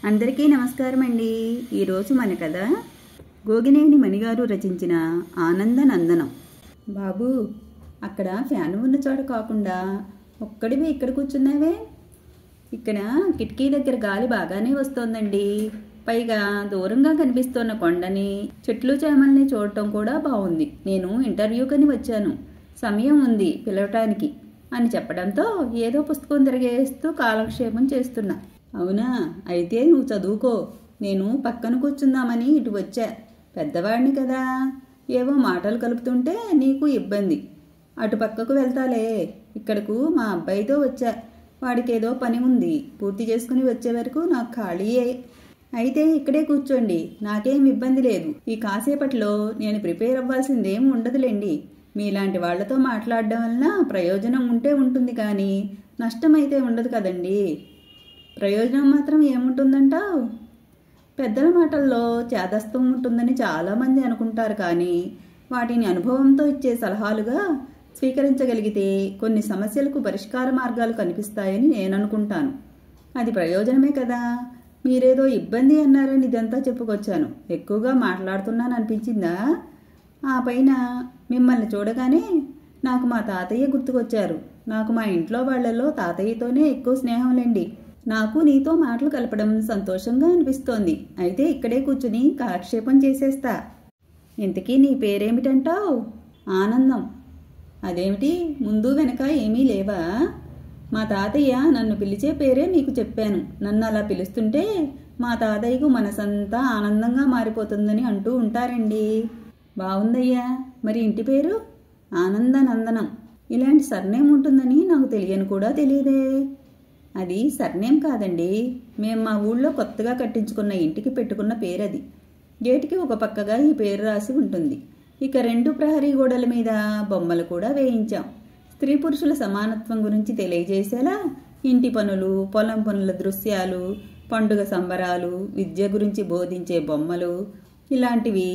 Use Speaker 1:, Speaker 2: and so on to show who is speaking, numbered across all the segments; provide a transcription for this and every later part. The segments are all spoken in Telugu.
Speaker 1: అందరికీ నమస్కారం అండి. ఈరోజు మన కథ గోగినేని మణిగారు రచించిన ఆనందనందనం. బాబు, అక్కడ ఫ్యాన్ ఉన్న చోట కాకుండా ఒక్కడివి ఇక్కడ కూర్చున్నావే? ఇక్కడ కిటికీ దగ్గర గాలి బాగానే వస్తోందండి. పైగా దూరంగా కనిపిస్తున్న కొండని, చెట్లు చేమల్ని చూడటం కూడా బాగుంది. నేను ఇంటర్వ్యూకని వచ్చాను, సమయం ఉంది పిలవటానికి అని చెప్పడంతో ఏదో పుస్తకం తిరగేస్తూ కాలక్షేపం చేస్తున్నా. అవునా, అయితే నువ్వు చదువుకో, నేను పక్కన కూర్చుందామని ఇటు వచ్చా. పెద్దవాడిని కదా, ఏవో మాటలు కలుపుతుంటే నీకు ఇబ్బంది. అటు పక్కకు వెళ్తాలే. ఇక్కడకు మా అబ్బాయితో వచ్చా. వాడికేదో పని ఉంది, పూర్తి చేసుకుని వచ్చే వరకు నాకు ఖాళీయే. అయితే ఇక్కడే కూర్చోండి, నాకేం ఇబ్బంది లేదు. ఈ కాసేపట్లో నేను ప్రిపేర్ అవ్వాల్సిందేం ఉండదులేండి. మీలాంటి వాళ్లతో మాట్లాడడం వలన ప్రయోజనం ఉంటే ఉంటుంది, కానీ నష్టమైతే ఉండదు కదండి. ప్రయోజనం మాత్రం ఏముంటుందంటావు? పెద్దల మాటల్లో చేదస్తం ఉంటుందని చాలామంది అనుకుంటారు, కానీ వాటిని అనుభవంతో ఇచ్చే సలహాలుగా స్వీకరించగలిగితే కొన్ని సమస్యలకు పరిష్కార మార్గాలు కనిపిస్తాయని నేను అనుకుంటాను. అది ప్రయోజనమే కదా. మీరేదో ఇబ్బంది అన్నారని ఇదంతా చెప్పుకొచ్చాను. ఎక్కువగా మాట్లాడుతున్నాను అనిపించిందా? ఆ పైన మిమ్మల్ని చూడగానే నాకు మా తాతయ్య గుర్తుకొచ్చారు. నాకు మా ఇంట్లో వాళ్లలో తాతయ్యతోనే ఎక్కువ స్నేహంలేండి. నాకు నీతో మాటలు కలపడం సంతోషంగా అనిపిస్తోంది. అయితే ఇక్కడే కూర్చుని కాలక్షేపం చేసేస్తా. ఇంతకీ నీ పేరేమిటంటావు? ఆనందం. అదేమిటి, ముందు వెనక ఏమీ లేవా? మా తాతయ్య నన్ను పిలిచే పేరే మీకు చెప్పాను. నన్ను అలా పిలుస్తుంటే మా తాతయ్యకు మనసంతా ఆనందంగా మారిపోతుందని అంటూ ఉంటారండి. బాగుందయ్యా. మరి ఇంటి పేరు? ఆనందనందనం. ఇలాంటి సర్నేమ్ ఉంటుందని నాకు తెలియని కూడా తెలియదే. అది సర్నేమ్ కాదండి, మేము మా ఊళ్ళో కొత్తగా కట్టించుకున్న ఇంటికి పెట్టుకున్న పేరది. గేటుకి ఒక పక్కగా ఈ పేరు రాసి ఉంటుంది. ఇక 2 ప్రహరీ గోడల మీద బొమ్మలు కూడా వేయించాం. స్త్రీ పురుషుల సమానత్వం గురించి తెలియజేసేలా ఇంటి పనులు, పొలం పనుల దృశ్యాలు, పండుగ సంబరాలు, విద్య గురించి బోధించే బొమ్మలు, ఇలాంటివి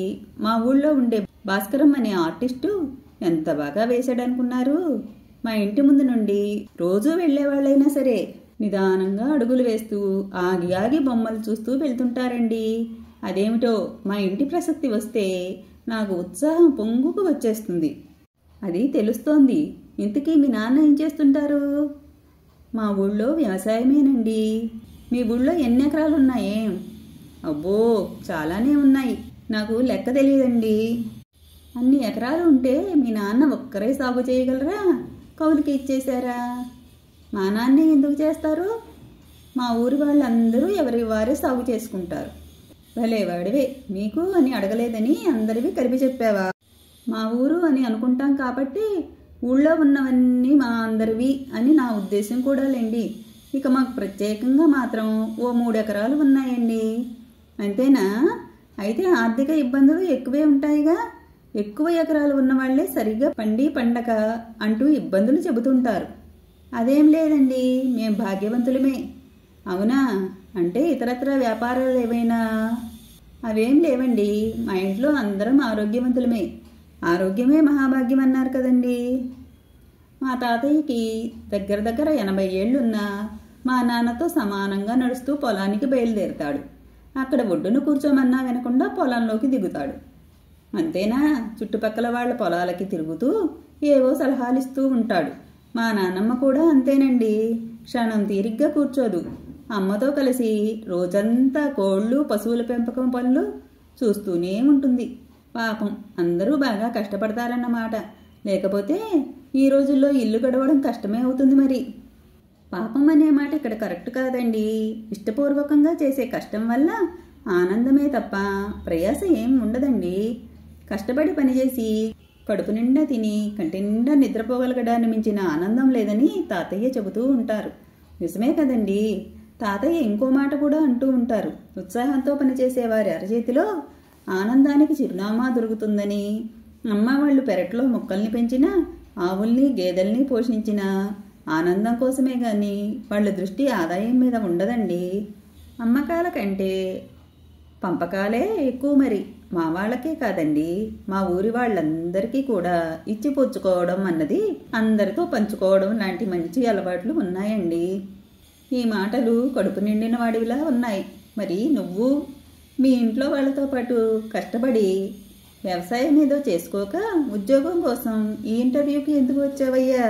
Speaker 1: మా ఊళ్ళో ఉండే భాస్కరం అనే ఆర్టిస్టు ఎంత బాగా వేశాడనుకున్నారు. మా ఇంటి ముందు నుండి రోజూ వెళ్లేవాళ్ళైనా సరే నిదానంగా అడుగులు వేస్తూ ఆగి ఆగి బొమ్మలు చూస్తూ వెళ్తుంటారండి. అదేమిటో మా ఇంటి ప్రసక్తి వస్తే నాకు ఉత్సాహం పొంగుకు వచ్చేస్తుంది. అది తెలుస్తోంది. ఇంతకీ మీ నాన్న ఏం చేస్తుంటారు? మా ఊళ్ళో వ్యవసాయమేనండి. మీ ఊళ్ళో ఎన్ని ఎకరాలు ఉన్నాయే? అబ్బో, చాలానే ఉన్నాయి. నాకు లెక్క తెలియదండి. అన్ని ఎకరాలు ఉంటే మీ నాన్న ఒక్కరే సాగు చేయగలరా? కౌలుకి ఇచ్చేశారా? మా నాన్నే ఎందుకు చేస్తారు? మా ఊరి వాళ్ళందరూ ఎవరి వారే సాగు చేసుకుంటారు. భలే వాడివే, మీకు అని అడగలేదని అందరివి కలిపి చెప్పావా? మా ఊరు అని అనుకుంటాం కాబట్టి ఊళ్ళో ఉన్నవన్నీ మా అందరివి అని నా ఉద్దేశం కూడా లేండి. ఇక మాకు ప్రత్యేకంగా మాత్రం ఓ 3 ఎకరాలు ఉన్నాయండి. అంతేనా? అయితే ఆర్థిక ఇబ్బందులు ఎక్కువే ఉంటాయిగా. ఎక్కువ ఎకరాలు ఉన్నవాళ్లే సరిగ్గా పండక అంటూ ఇబ్బందులు చెబుతుంటారు. అదేం లేదండి, మేం భాగ్యవంతులమే. అవునా? అంటే ఇతరత్ర వ్యాపారాలు ఏవైనా? అవేం లేవండి. మా ఇంట్లో అందరం ఆరోగ్యవంతులమే. ఆరోగ్యమే మహాభాగ్యం అన్నారు కదండి. మా తాతయ్యకి దగ్గర 80 ఏళ్లున్నా మా నాన్నతో సమానంగా నడుస్తూ పొలానికి బయలుదేరుతాడు. అక్కడ ఒడ్డును కూర్చోమన్నా వినకుండా పొలంలోకి దిగుతాడు. అంతేనా? చుట్టుపక్కల వాళ్ల పొలాలకి తిరుగుతూ ఏవో సలహాలిస్తూ ఉంటాడు. మా నాన్నమ్మ కూడా అంతేనండి. క్షణం తీరిగ్గా కూర్చోదు. అమ్మతో కలిసి రోజంతా కోళ్లు, పశువుల పెంపకం పనులు చూస్తూనే ఉంటుంది. పాపం, అందరూ బాగా కష్టపడతారన్నమాట. లేకపోతే ఈ రోజుల్లో ఇల్లు గడవడం కష్టమే అవుతుంది మరి. పాపం అనే మాట ఇక్కడ కరెక్ట్ కాదండి. ఇష్టపూర్వకంగా చేసే కష్టం వల్ల ఆనందమే తప్ప ప్రయాస ఏం ఉండదండి. కష్టపడి పనిచేసి కడుపు నిండా తిని కంటి నిండా నిద్రపోగలగడాన్ని మించిన ఆనందం లేదని తాతయ్య చెబుతూ ఉంటారు. నిజమే కదండి. తాతయ్య ఇంకో మాట కూడా అంటూ ఉంటారు. ఉత్సాహంతో పనిచేసేవారి అరచేతిలో ఆనందానికి చిరునామా దొరుకుతుందని. అమ్మ వాళ్ళు పెరట్లో మొక్కల్ని పెంచినా, ఆవుల్ని గేదెల్ని పోషించినా ఆనందం కోసమే గాని వాళ్ళ దృష్టి ఆదాయం మీద ఉండదండి. అమ్మకాల కంటే పంపకాలే ఎక్కువ మరి. మా వాళ్ళకే కాదండి, మా ఊరి వాళ్ళందరికీ కూడా ఇచ్చిపుచ్చుకోవడం అన్నది, అందరితో పంచుకోవడం లాంటి మంచి అలవాట్లు ఉన్నాయండి. ఈ మాటలు కడుపు నిండిన వాడివిలా ఉన్నాయి. మరి నువ్వు మీ ఇంట్లో వాళ్ళతో పాటు కష్టపడి వ్యవసాయం ఏదో చేసుకోక ఉద్యోగం కోసం ఈ ఇంటర్వ్యూకి ఎందుకు వచ్చావయ్యా?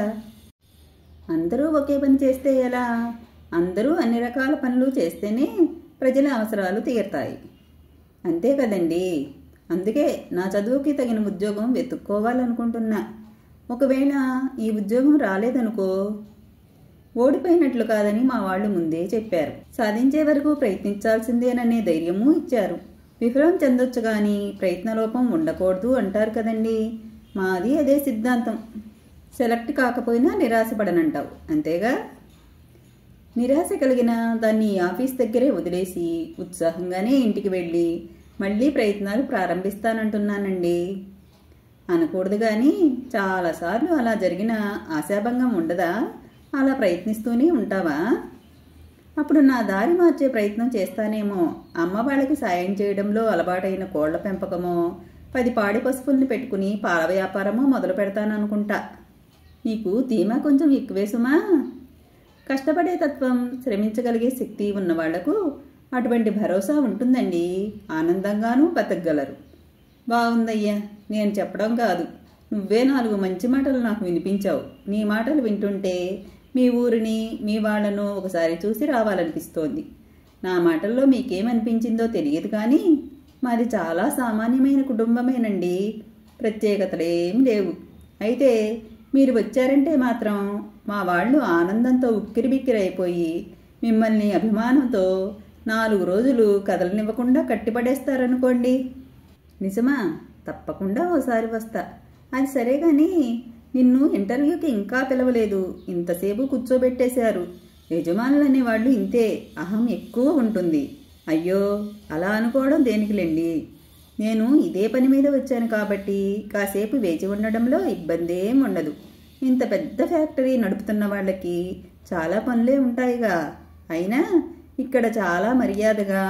Speaker 1: అందరూ ఒకే పని చేస్తే ఎలా? అందరూ అన్ని రకాల పనులు చేస్తేనే ప్రజల అవసరాలు తీరుతాయి. అంతే కదండి. అందుకే నా చదువుకి తగిన ఉద్యోగం వెతుక్కోవాలనుకుంటున్నా. ఒకవేళ ఈ ఉద్యోగం రాలేదనుకో, ఓడిపోయినట్లు కాదని మా వాళ్ళు ముందే చెప్పారు. సాధించే వరకు ప్రయత్నించాల్సిందేననే ధైర్యమూ ఇచ్చారు. విఫలం చెందొచ్చు కానీ ప్రయత్నలోపం ఉండకూడదు అంటారు కదండి. మాది అదే సిద్ధాంతం. సెలెక్ట్ కాకపోయినా నిరాశపడనంటావు, అంతేగా? నిరాశ కలిగిన దాన్ని ఆఫీస్ దగ్గరే వదిలేసి ఉత్సాహంగానే ఇంటికి వెళ్ళి మళ్ళీ ప్రయత్నాలు ప్రారంభిస్తానంటున్నానండి. అనకూడదు కానీ చాలాసార్లు అలా జరిగిన ఆశాభంగం ఉండదా? అలా ప్రయత్నిస్తూనే ఉంటావా? అప్పుడు నా దారి మార్చే ప్రయత్నం చేస్తానేమో. అమ్మ వాళ్ళకి సాయం చేయడంలో అలవాటైన కోళ్ల పెంపకమో 10 పాడి పసుపుల్ని పెట్టుకుని పాల వ్యాపారమో మొదలు పెడతాననుకుంటా. నీకు ధీమా కొంచెం ఎక్కువే సుమా. కష్టపడే తత్వం, శ్రమించగలిగే శక్తి ఉన్నవాళ్లకు అటువంటి భరోసా ఉంటుందండి. ఆనందంగానూ బతకగలరు. బాగుందయ్యా, నేను చెప్పడం కాదు, నువ్వే 4 మంచి మాటలు నాకు వినిపించావు. నీ మాటలు వింటుంటే మీ ఊరిని, మీ వాళ్లను ఒకసారి చూసి రావాలనిపిస్తోంది. నా మాటల్లో మీకేమనిపించిందో తెలియదు కానీ మాది చాలా సామాన్యమైన కుటుంబమేనండి. ప్రత్యేకతలేం లేవు. అయితే మీరు వచ్చారంటే మాత్రం మా వాళ్ళు ఆనందంతో ఉక్కిరిబిక్కిరైపోయి మిమ్మల్ని అభిమానంతో 4 రోజులు కదలనివ్వకుండా కట్టిపడేస్తారనుకోండి. నిజమా? తప్పకుండా ఓసారి వస్తా. అది సరే కానీ నిన్ను ఇంటర్వ్యూకి ఇంకా పిలవలేదు. ఇంతసేపు కూర్చోబెట్టేశారు. యజమానులనే వాళ్ళు ఇంతే, అహం ఎక్కువ ఉంటుంది. అయ్యో, అలా అనుకోవడం దేనికిలేండి. నేను ఇదే పని మీద వచ్చాను కాబట్టి కాసేపు వేచి ఉండడంలో ఇబ్బందేం ఉండదు. ఇంత పెద్ద ఫ్యాక్టరీ నడుపుతున్న వాళ్ళకి చాలా పనులే ఉంటాయిగా. అయినా ఇక్కడ చాలా మర్యాదగా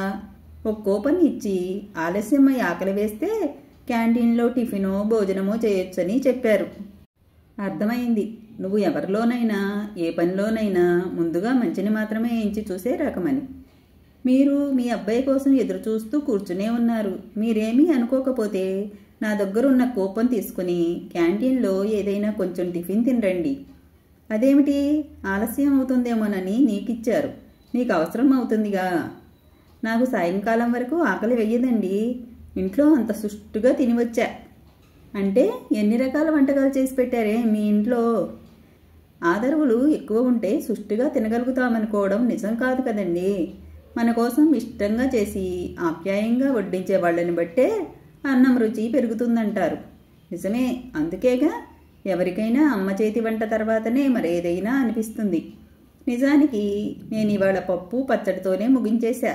Speaker 1: ఒక్కో పని ఇచ్చి ఆలస్యమై ఆకలి వేస్తే క్యాంటీన్లో టిఫినో భోజనమో చేయొచ్చని చెప్పారు. అర్థమైంది. నువ్వు ఎవరిలోనైనా ఏ పనిలోనైనా ముందుగా మంచిని మాత్రమే ఎంచి చూసే రకమని. మీరు మీ అబ్బాయి కోసం ఎదురు చూస్తూ కూర్చునే ఉన్నారు. మీరేమీ అనుకోకపోతే నా దగ్గరున్న కూపన్ తీసుకుని క్యాంటీన్లో ఏదైనా కొంచెం టిఫిన్ తినరండి. అదేమిటి, ఆలస్యం అవుతుందేమోనని నీకిచ్చారు. నీకు అవసరం అవుతుందిగా. నాకు సాయంకాలం వరకు ఆకలి వెయ్యదండి. ఇంట్లో అంత సుష్టుగా తినివచ్చా. అంటే ఎన్ని రకాల వంటకాలు చేసి పెట్టారే మీ ఇంట్లో? ఆదరవులు ఎక్కువ ఉంటే సుష్టుగా తినగలుగుతామనుకోవడం నిజం కాదు కదండి. మన కోసం ఇష్టంగా చేసి ఆప్యాయంగా వడ్డించే వాళ్ళని బట్టే అన్నం రుచి పెరుగుతుందంటారు. నిజమే. అందుకేగా ఎవరికైనా అమ్మ చేతి వంట తర్వాతనే మరేదైనా అనిపిస్తుంది. నిజానికి నేను ఇవాళ పప్పు పచ్చడితోనే ముగించేశా.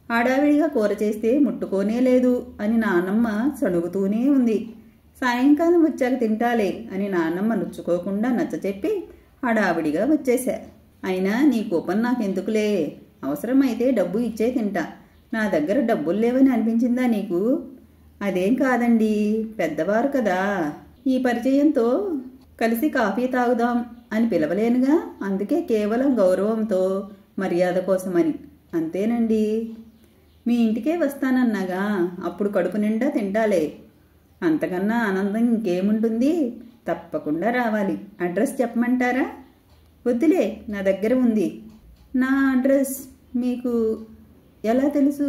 Speaker 1: హడావిడిగా కూర చేస్తే ముట్టుకోనే లేదు అని నాన్నమ్మ సణుగుతూనే ఉంది. సాయంకాలం వచ్చాక తింటాలే అని నాన్నమ్మ నొచ్చుకోకుండా నచ్చచెప్పి హడావిడిగా వచ్చేశా. అయినా నీ కూపన్ నాకెందుకులే, అవసరమైతే డబ్బు ఇచ్చే తింటా. నా దగ్గర డబ్బులు లేవని అనిపించిందా నీకు? అదేం కాదండి, పెద్దవారు కదా. ఈ పరిచయంతో కలిసి కాఫీ తాగుదాం అని పిలవలేనుగా. అందుకే కేవలం గౌరవంతో, మర్యాద కోసమని. అంతేనండి. మీ ఇంటికే వస్తానన్నాగా, అప్పుడు కడుపు నిండా తింటాలే. అంతకన్నా ఆనందం ఇంకేముంటుంది? తప్పకుండా రావాలి. అడ్రస్ చెప్పమంటారా? వద్దులే, నా దగ్గర ఉంది. నా అడ్రస్ మీకు ఎలా తెలుసు?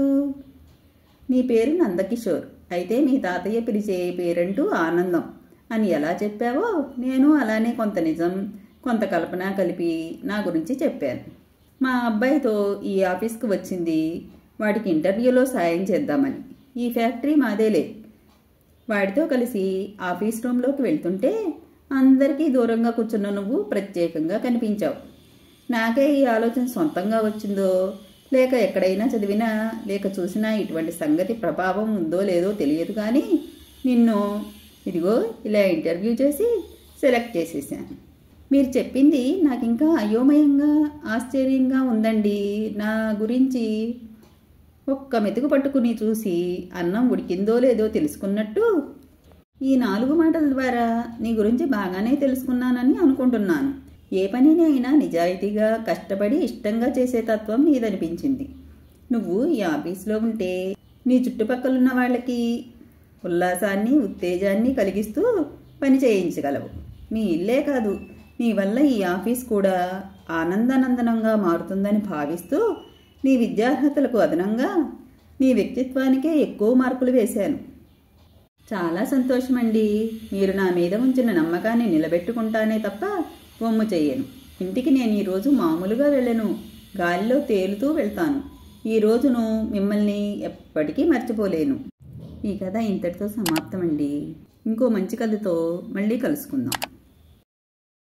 Speaker 1: నీ పేరు నందకిషోర్. అయితే మీ తాతయ్య పిలిచే పేరంటూ ఆనందం అని ఎలా చెప్పావో నేను అలానే కొంత నిజం కొంత కల్పన కలిపి నా గురించి చెప్పాను. మా అబ్బాయితో ఈ ఆఫీస్కి వచ్చింది వాడికి ఇంటర్వ్యూలో సాయం చేద్దామని. ఈ ఫ్యాక్టరీ మాదేలే. వాడితో కలిసి ఆఫీస్ రూమ్లోకి వెళ్తుంటే అందరికీ దూరంగా కూర్చున్న నువ్వు ప్రత్యేకంగా కనిపించావు. నాకే ఈ ఆలోచన సొంతంగా వచ్చిందో లేక ఎక్కడైనా చదివినా లేక చూసినా ఇటువంటి సంగతి ప్రభావం ఉందో లేదో తెలియదు కానీ నిన్ను ఇదిగో ఇలా ఇంటర్వ్యూ చేసి సెలెక్ట్ చేసేసాను. మీరు చెప్పింది నాకు ఇంకా అయోమయంగా ఆశ్చర్యంగా ఉందండి. నా గురించి ఒక్క మెతుకు పట్టుకుని చూసి అన్నం ఉడికిందో లేదో తెలుసుకున్నట్టు ఈ 4 మాటల ద్వారా నీ గురించి బాగానే తెలుసుకున్నానని అనుకుంటున్నాను. ఏ పనిని అయినా నిజాయితీగా కష్టపడి ఇష్టంగా చేసే తత్వం నీదనిపించింది. నువ్వు ఈ ఆఫీస్లో ఉంటే నీ చుట్టుపక్కలున్న వాళ్ళకి ఉల్లాసాన్ని ఉత్తేజాన్ని కలిగిస్తూ పని చేయించగలవు. మీ ఇల్లే కాదు, నీ వల్ల ఈ ఆఫీస్ కూడా ఆనందానందనంగా మారుతుందని భావిస్తూ నీ విద్యార్హతలకు అదనంగా నీ వ్యక్తిత్వానికే ఎక్కువ మార్కులు వేశాను. చాలా సంతోషమండి. మీరు నా మీద ఉంచిన నమ్మకాన్ని నిలబెట్టుకుంటానే తప్ప వమ్ము చెయ్యను. ఇంటికి నేను ఈరోజు మామూలుగా వెళ్ళను, గాలిలో తేలుతూ వెళ్తాను. ఈ రోజును మిమ్మల్ని ఎప్పటికీ మర్చిపోలేను. ఈ కథ ఇంతటితో సమాప్తమండి. ఇంకో మంచి కథతో మళ్ళీ కలుసుకుందాం.